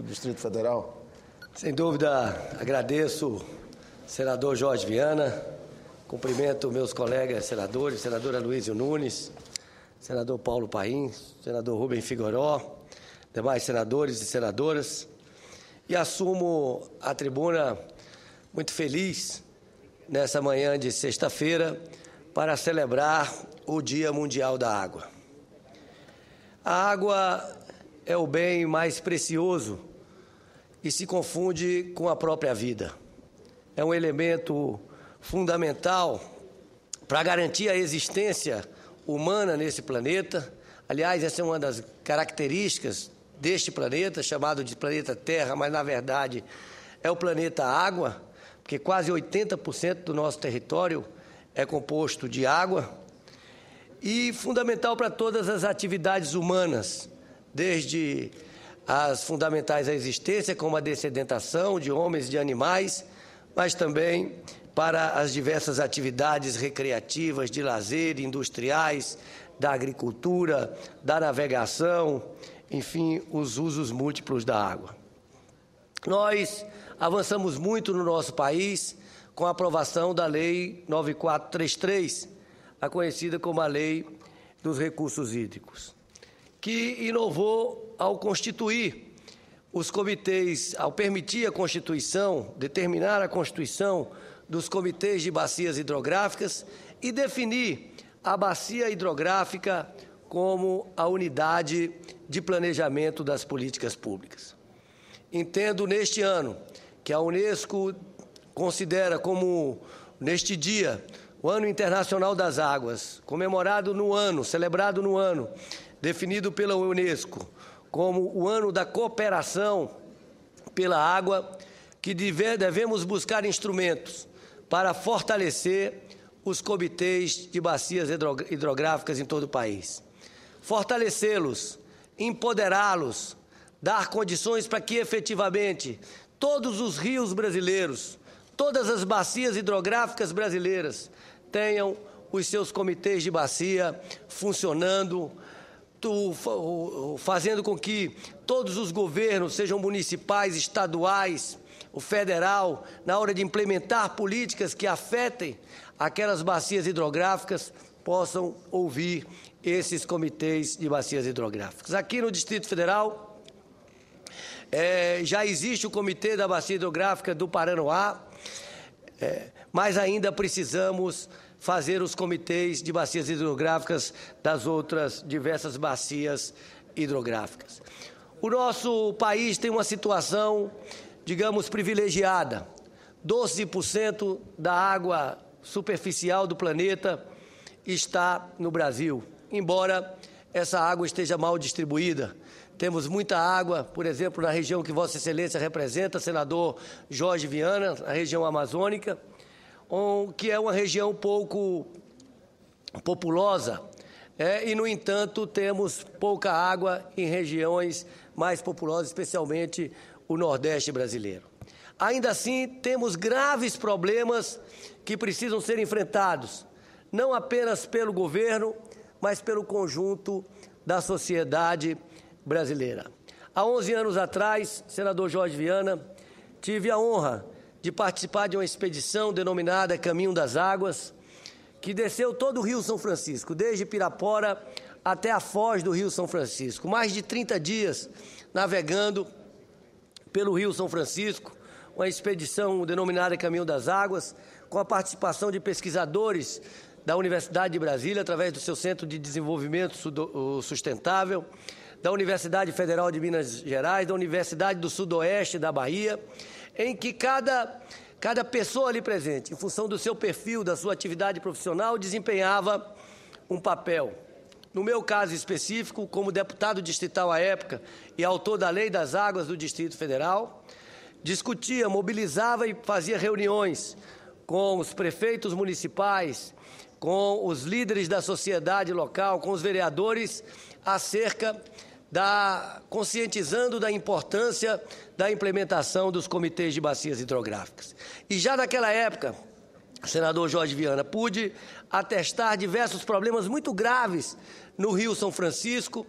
Distrito Federal. Sem dúvida, agradeço, senador Jorge Viana, cumprimento meus colegas senadores, senadora Luísio Nunes, senador Paulo Paim, senador Rubem Figueiró, demais senadores e senadoras, e assumo a tribuna muito feliz nessa manhã de sexta-feira para celebrar o Dia Mundial da Água. A água é o bem mais precioso e se confunde com a própria vida. É um elemento fundamental para garantir a existência humana nesse planeta. Aliás, essa é uma das características deste planeta, chamado de planeta Terra, mas na verdade é o planeta Água, porque quase 80% do nosso território é composto de água, e fundamental para todas as atividades humanas, desde as fundamentais à existência, como a dessedentação de homens e de animais, mas também para as diversas atividades recreativas, de lazer, industriais, da agricultura, da navegação, enfim, os usos múltiplos da água. Nós avançamos muito no nosso país com a aprovação da Lei 9433, a conhecida como a Lei dos Recursos Hídricos, que inovou ao constituir os comitês, ao permitir a Constituição, determinar a constituição dos comitês de bacias hidrográficas e definir a bacia hidrográfica como a unidade de planejamento das políticas públicas. Entendo neste ano que a Unesco considera como, neste dia, o Ano Internacional das Águas, comemorado no ano, celebrado no ano, definido pela Unesco como o ano da cooperação pela água, que devemos buscar instrumentos para fortalecer os comitês de bacias hidrográficas em todo o país. Fortalecê-los, empoderá-los, dar condições para que efetivamente todos os rios brasileiros, todas as bacias hidrográficas brasileiras tenham os seus comitês de bacia funcionando, fazendo com que todos os governos, sejam municipais, estaduais, o federal, na hora de implementar políticas que afetem aquelas bacias hidrográficas, possam ouvir esses comitês de bacias hidrográficas. Aqui no Distrito Federal, já existe o Comitê da Bacia Hidrográfica do Paranoá, mas ainda precisamos fazer os comitês de bacias hidrográficas das outras diversas bacias hidrográficas. O nosso país tem uma situação, digamos, privilegiada. 12% da água superficial do planeta está no Brasil, embora essa água esteja mal distribuída. Temos muita água, por exemplo, na região que Vossa Excelência representa, senador Jorge Viana, a região amazônica, que é uma região pouco populosa, e, no entanto, temos pouca água em regiões mais populosas, especialmente o Nordeste brasileiro. Ainda assim, temos graves problemas que precisam ser enfrentados, não apenas pelo governo, mas pelo conjunto da sociedade brasileira. Há 11 anos atrás, senador Jorge Viana, tive a honra de participar de uma expedição denominada Caminho das Águas, que desceu todo o Rio São Francisco, desde Pirapora até a foz do Rio São Francisco. Mais de 30 dias navegando pelo Rio São Francisco, uma expedição denominada Caminho das Águas, com a participação de pesquisadores da Universidade de Brasília, através do seu Centro de Desenvolvimento Sustentável, da Universidade Federal de Minas Gerais, da Universidade do Sudoeste da Bahia, em que cada pessoa ali presente, em função do seu perfil, da sua atividade profissional, desempenhava um papel. No meu caso específico, como deputado distrital à época e autor da Lei das Águas do Distrito Federal, discutia, mobilizava e fazia reuniões com os prefeitos municipais, com os líderes da sociedade local, com os vereadores, acerca conscientizando da importância da implementação dos comitês de bacias hidrográficas. E já naquela época, senador Jorge Viana, pude atestar diversos problemas muito graves no Rio São Francisco,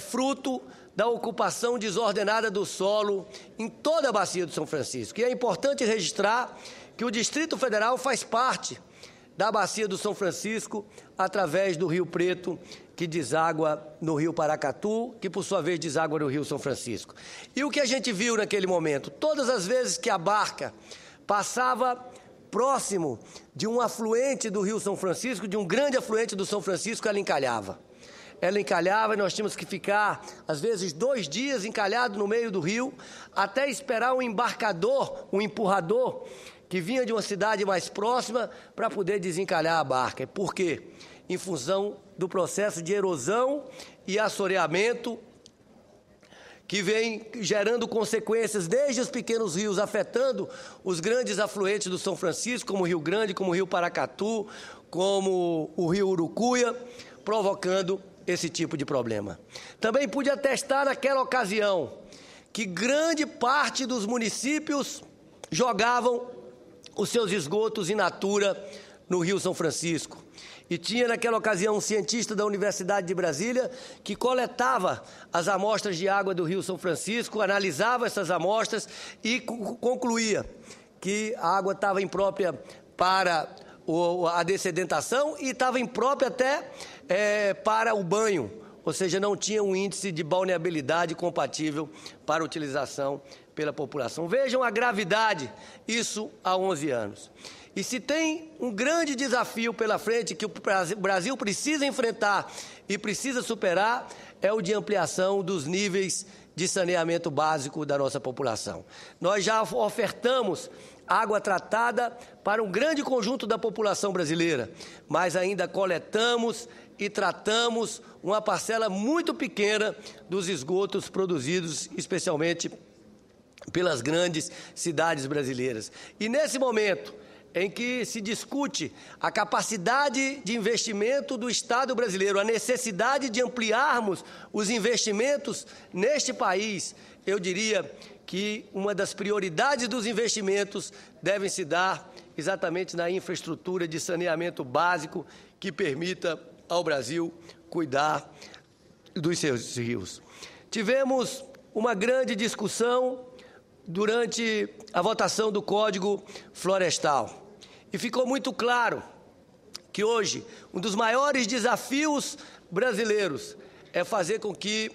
fruto da ocupação desordenada do solo em toda a bacia do São Francisco. E é importante registrar que o Distrito Federal faz parte da bacia do São Francisco através do Rio Preto, que deságua no Rio Paracatu, que por sua vez deságua no Rio São Francisco. E o que a gente viu naquele momento? Todas as vezes que a barca passava próximo de um afluente do Rio São Francisco, de um grande afluente do São Francisco, ela encalhava. Ela encalhava e nós tínhamos que ficar, às vezes, 2 dias encalhado no meio do rio, até esperar um embarcador, um empurrador, que vinha de uma cidade mais próxima para poder desencalhar a barca. Por quê? Em função do processo de erosão e assoreamento que vem gerando consequências desde os pequenos rios, afetando os grandes afluentes do São Francisco, como o Rio Grande, como o Rio Paracatu, como o Rio Urucuia, provocando esse tipo de problema. Também pude atestar naquela ocasião que grande parte dos municípios jogavam os seus esgotos in natura no Rio São Francisco. E tinha naquela ocasião um cientista da Universidade de Brasília que coletava as amostras de água do Rio São Francisco, analisava essas amostras e concluía que a água estava imprópria para a dessedentação e estava imprópria até para o banho, ou seja, não tinha um índice de balneabilidade compatível para utilização pela população. Vejam a gravidade, isso há 11 anos. E se tem um grande desafio pela frente que o Brasil precisa enfrentar e precisa superar, é o de ampliação dos níveis de saneamento básico da nossa população. Nós já ofertamos água tratada para um grande conjunto da população brasileira, mas ainda coletamos e tratamos uma parcela muito pequena dos esgotos produzidos, especialmente pelas grandes cidades brasileiras. E nesse momento em que se discute a capacidade de investimento do Estado brasileiro, a necessidade de ampliarmos os investimentos neste país, eu diria que uma das prioridades dos investimentos devem se dar exatamente na infraestrutura de saneamento básico que permita ao Brasil cuidar dos seus rios. Tivemos uma grande discussão durante a votação do Código Florestal. E ficou muito claro que hoje um dos maiores desafios brasileiros é fazer com que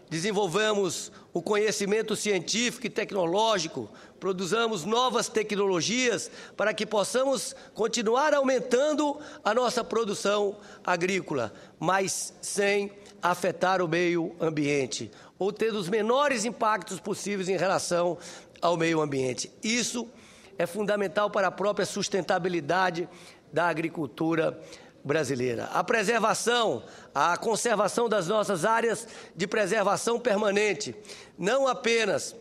desenvolvamos o conhecimento científico e tecnológico, produzamos novas tecnologias para que possamos continuar aumentando a nossa produção agrícola, mas sem afetar o meio ambiente, ou ter os menores impactos possíveis em relação ao meio ambiente. Isso é fundamental para a própria sustentabilidade da agricultura brasileira. A preservação, a conservação das nossas áreas de preservação permanente, não apenas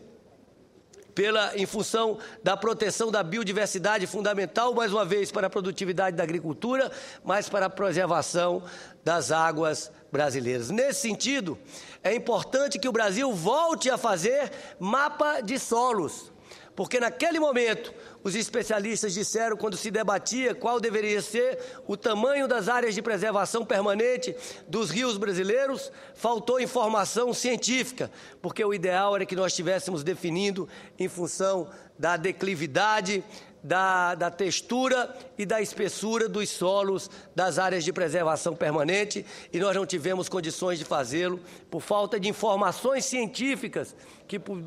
em função da proteção da biodiversidade fundamental, mais uma vez, para a produtividade da agricultura, mas para a preservação das águas brasileiras. Nesse sentido, é importante que o Brasil volte a fazer mapa de solos, porque naquele momento os especialistas disseram, quando se debatia qual deveria ser o tamanho das áreas de preservação permanente dos rios brasileiros, faltou informação científica, porque o ideal era que nós estivéssemos definindo em função da declividade, da textura e da espessura dos solos das áreas de preservação permanente, e nós não tivemos condições de fazê-lo por falta de informações científicas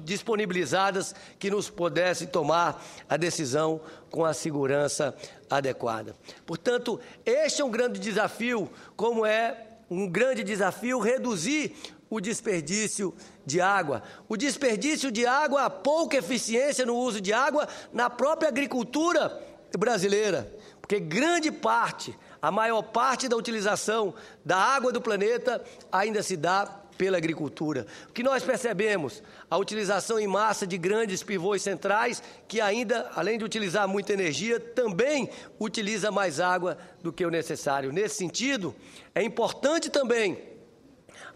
disponibilizadas que nos pudessem tomar a decisão com a segurança adequada. Portanto, este é um grande desafio, como é um grande desafio reduzir o desperdício de água. O desperdício de água, a pouca eficiência no uso de água na própria agricultura brasileira, porque grande parte, a maior parte da utilização da água do planeta ainda se dá pela agricultura. O que nós percebemos? A utilização em massa de grandes pivôs centrais, que ainda, além de utilizar muita energia, também utiliza mais água do que o necessário. Nesse sentido, é importante também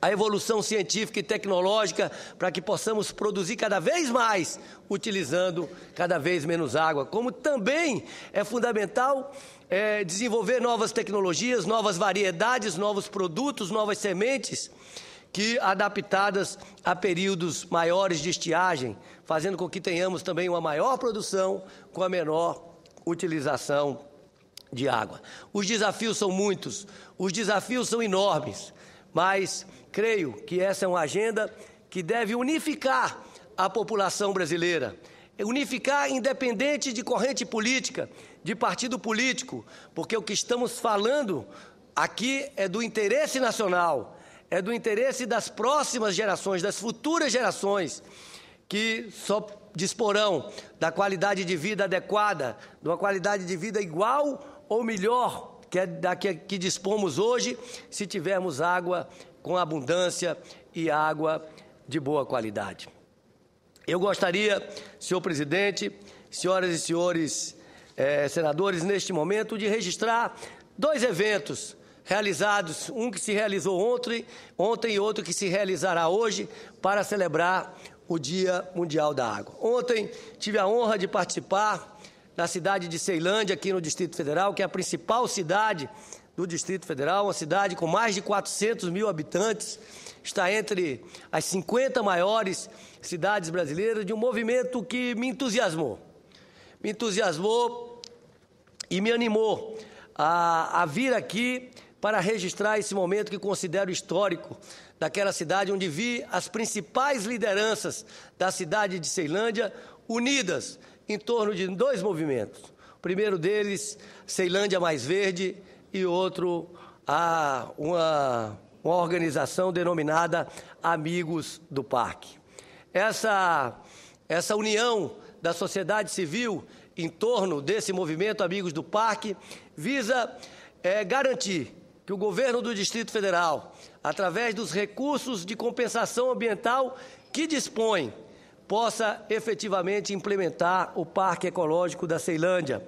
a evolução científica e tecnológica para que possamos produzir cada vez mais, utilizando cada vez menos água. Como também é fundamental desenvolver novas tecnologias, novas variedades, novos produtos, novas sementes, que adaptadas a períodos maiores de estiagem, fazendo com que tenhamos também uma maior produção com a menor utilização de água. Os desafios são muitos, os desafios são enormes, mas creio que essa é uma agenda que deve unificar a população brasileira, unificar independente de corrente política, de partido político, porque o que estamos falando aqui é do interesse nacional, é do interesse das próximas gerações, das futuras gerações, que só disporão da qualidade de vida adequada, de uma qualidade de vida igual ou melhor que é da que dispomos hoje, se tivermos água com abundância e água de boa qualidade. Eu gostaria, senhor presidente, senhoras e senhores senadores, neste momento, de registrar 2 eventos realizados, um que se realizou ontem e outro que se realizará hoje, para celebrar o Dia Mundial da Água. Ontem tive a honra de participar na cidade de Ceilândia, aqui no Distrito Federal, que é a principal cidade do Distrito Federal, uma cidade com mais de 400 mil habitantes, está entre as 50 maiores cidades brasileiras, de um movimento que me entusiasmou e me animou a vir aqui para registrar esse momento que considero histórico daquela cidade, onde vi as principais lideranças da cidade de Ceilândia unidas em torno de 2 movimentos. O primeiro deles, Ceilândia Mais Verde, e outro, uma organização denominada Amigos do Parque. Essa união da sociedade civil em torno desse movimento Amigos do Parque visa garantir que o governo do Distrito Federal, através dos recursos de compensação ambiental que dispõe, possa efetivamente implementar o Parque Ecológico da Ceilândia,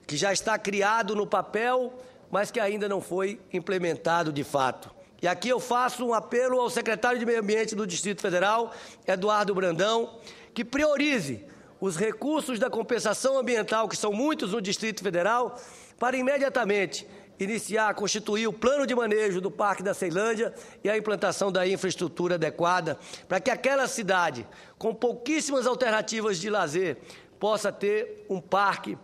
que já está criado no papel, mas que ainda não foi implementado de fato. E aqui eu faço um apelo ao secretário de Meio Ambiente do Distrito Federal, Eduardo Brandão, que priorize os recursos da compensação ambiental, que são muitos no Distrito Federal, para imediatamente constituir o plano de manejo do Parque da Ceilândia e a implantação da infraestrutura adequada, para que aquela cidade, com pouquíssimas alternativas de lazer, possa ter um parque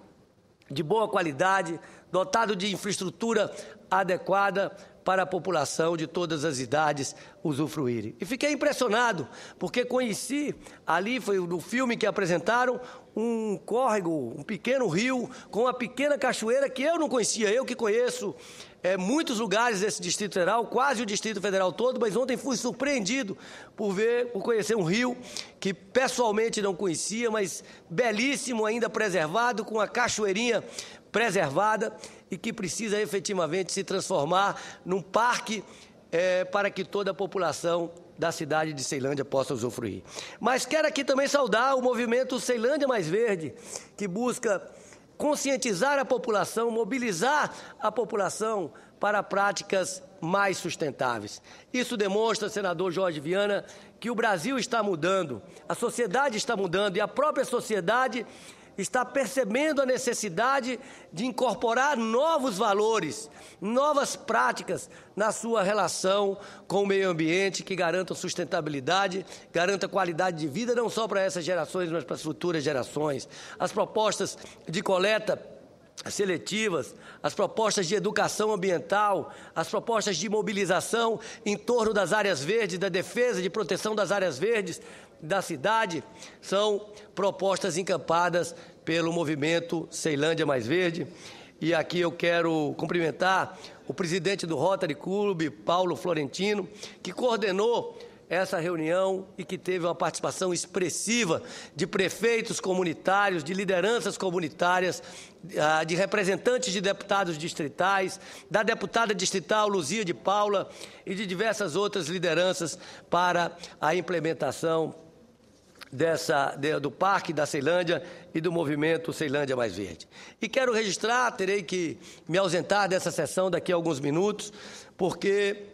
de boa qualidade, dotado de infraestrutura adequada para a população de todas as idades usufruírem. E fiquei impressionado, porque conheci, ali foi no filme que apresentaram, um córrego, um pequeno rio, com uma pequena cachoeira que eu não conhecia, eu que conheço muitos lugares desse Distrito Federal, quase o Distrito Federal todo, mas ontem fui surpreendido por conhecer um rio que pessoalmente não conhecia, mas belíssimo, ainda preservado, com a cachoeirinha preservada e que precisa efetivamente se transformar num parque para que toda a população da cidade de Ceilândia possa usufruir. Mas quero aqui também saudar o movimento Ceilândia Mais Verde, que busca conscientizar a população, mobilizar a população para práticas mais sustentáveis. Isso demonstra, senador Jorge Viana, que o Brasil está mudando, a sociedade está mudando e a própria sociedade está percebendo a necessidade de incorporar novos valores, novas práticas na sua relação com o meio ambiente, que garantam sustentabilidade, garanta qualidade de vida, não só para essas gerações, mas para as futuras gerações. As propostas de coleta seletivas, as propostas de educação ambiental, as propostas de mobilização em torno das áreas verdes, da defesa de proteção das áreas verdes da cidade, são propostas encampadas pelo movimento Ceilândia Mais Verde. E aqui eu quero cumprimentar o presidente do Rotary Club, Paulo Florentino, que coordenou essa reunião e que teve uma participação expressiva de prefeitos comunitários, de lideranças comunitárias, de representantes de deputados distritais, da deputada distrital Luzia de Paula e de diversas outras lideranças para a implementação do Parque da Ceilândia e do movimento Ceilândia Mais Verde. E quero registrar, terei que me ausentar dessa sessão daqui a alguns minutos, porque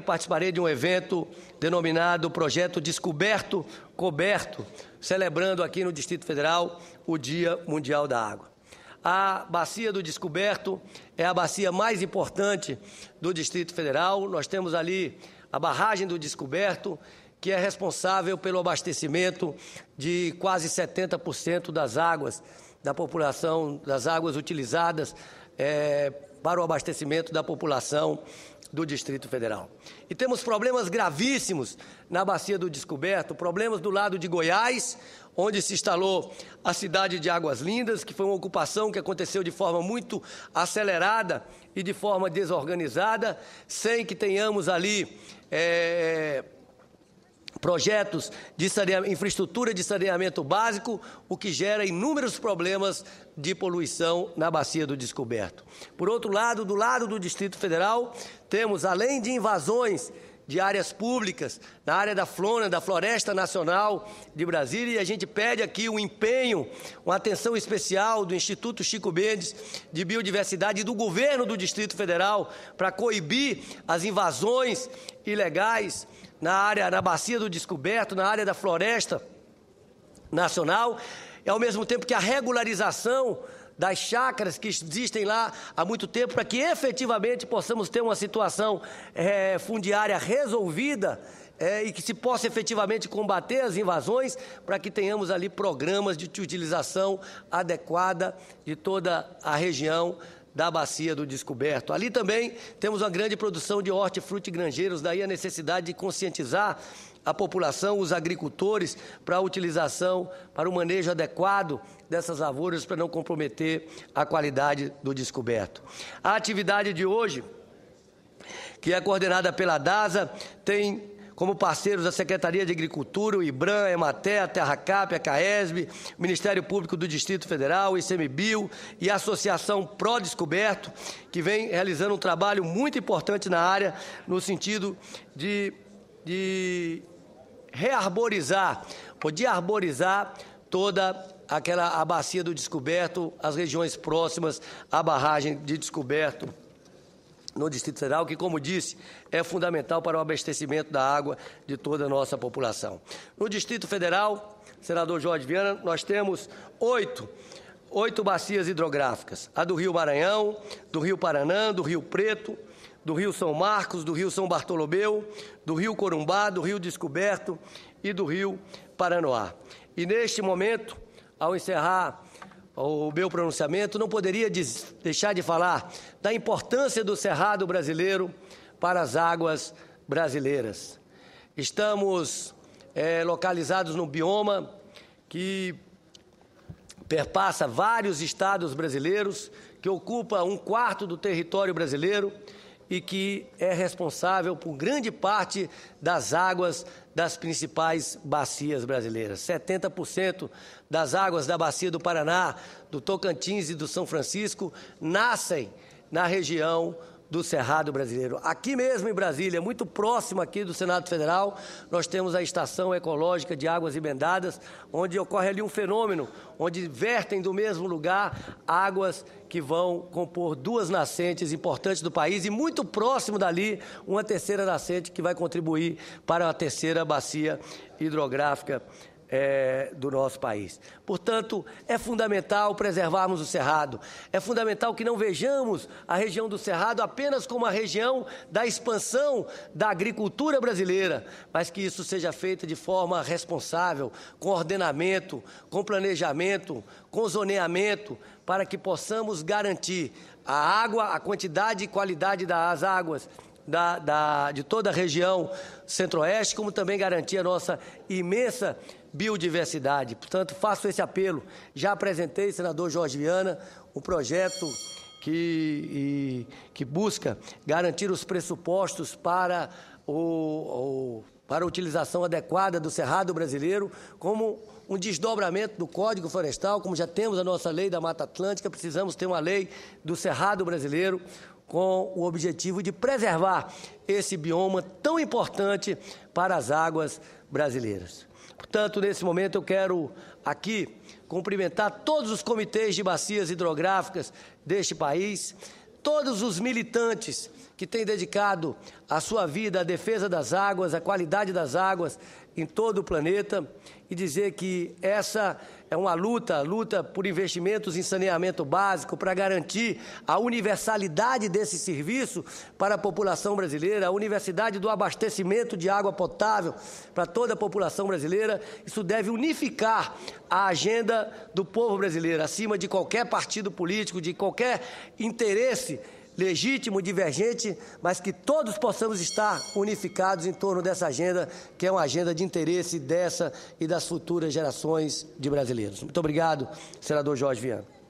participarei de um evento denominado Projeto Descoberto Coberto, celebrando aqui no Distrito Federal o Dia Mundial da Água. A Bacia do Descoberto é a bacia mais importante do Distrito Federal. Nós temos ali a barragem do Descoberto, que é responsável pelo abastecimento de quase 70% das águas, da população, das águas utilizadas para o abastecimento da população do Distrito Federal. E temos problemas gravíssimos na Bacia do Descoberto, problemas do lado de Goiás, onde se instalou a cidade de Águas Lindas, que foi uma ocupação que aconteceu de forma muito acelerada e de forma desorganizada, sem que tenhamos ali projetos de infraestrutura de saneamento básico, o que gera inúmeros problemas de poluição na Bacia do Descoberto. Por outro lado, do lado do Distrito Federal, temos, além de invasões de áreas públicas, na área da Floresta Nacional de Brasília, e a gente pede aqui um empenho, uma atenção especial do Instituto Chico Mendes de Biodiversidade e do governo do Distrito Federal para coibir as invasões ilegais na Bacia do Descoberto, na área da Floresta Nacional, e ao mesmo tempo que a regularização das chácaras que existem lá há muito tempo, para que efetivamente possamos ter uma situação fundiária resolvida e que se possa efetivamente combater as invasões, para que tenhamos ali programas de utilização adequada de toda a região da Bacia do Descoberto. Ali também temos uma grande produção de hortifrutigranjeiros, daí a necessidade de conscientizar a população, os agricultores, para a utilização, para o manejo adequado dessas lavouras, para não comprometer a qualidade do descoberto. A atividade de hoje, que é coordenada pela DASA, tem como parceiros a Secretaria de Agricultura, o IBRAM, a Emater, a Terracap, a CAESB, o Ministério Público do Distrito Federal, o ICMBio e a Associação Pro Descoberto, que vem realizando um trabalho muito importante na área, no sentido de rearborizar ou de arborizar toda a Bacia do Descoberto, as regiões próximas à barragem de Descoberto no Distrito Federal, que, como disse, é fundamental para o abastecimento da água de toda a nossa população. No Distrito Federal, senador Jorge Viana, nós temos oito bacias hidrográficas: a do Rio Maranhão, do Rio Paranã, do Rio Preto, do Rio São Marcos, do Rio São Bartolomeu, do Rio Corumbá, do Rio Descoberto e do Rio Paranoá. E, neste momento, ao encerrar o meu pronunciamento, não poderia deixar de falar da importância do Cerrado brasileiro para as águas brasileiras. Estamos localizados num bioma que perpassa vários estados brasileiros, que ocupa 1/4 do território brasileiro e que é responsável por grande parte das águas das principais bacias brasileiras. 70% das águas da Bacia do Paraná, do Tocantins e do São Francisco nascem na região do Cerrado brasileiro. Aqui mesmo em Brasília, muito próximo aqui do Senado Federal, nós temos a Estação Ecológica de Águas Emendadas, onde ocorre ali um fenômeno, onde vertem do mesmo lugar águas que vão compor duas nascentes importantes do país e muito próximo dali uma terceira nascente que vai contribuir para a terceira bacia hidrográfica do nosso país. Portanto, é fundamental preservarmos o Cerrado, é fundamental que não vejamos a região do Cerrado apenas como a região da expansão da agricultura brasileira, mas que isso seja feito de forma responsável, com ordenamento, com planejamento, com zoneamento, para que possamos garantir a água, a quantidade e qualidade das águas de toda a região centro-oeste, como também garantir a nossa imensa biodiversidade. Portanto, faço esse apelo. Já apresentei, senador Jorge Viana, um projeto que busca garantir os pressupostos para a utilização adequada do Cerrado brasileiro, como um desdobramento do Código Florestal, como já temos a nossa lei da Mata Atlântica, precisamos ter uma lei do Cerrado brasileiro, com o objetivo de preservar esse bioma tão importante para as águas brasileiras. Portanto, nesse momento eu quero aqui cumprimentar todos os comitês de bacias hidrográficas deste país, todos os militantes que têm dedicado a sua vida à defesa das águas, à qualidade das águas em todo o planeta e dizer que essa é uma luta por investimentos em saneamento básico para garantir a universalidade desse serviço para a população brasileira, a universalidade do abastecimento de água potável para toda a população brasileira. Isso deve unificar a agenda do povo brasileiro, acima de qualquer partido político, de qualquer interesse legítimo, divergente, mas que todos possamos estar unificados em torno dessa agenda, que é uma agenda de interesse dessa e das futuras gerações de brasileiros. Muito obrigado, senador Jorge Viana.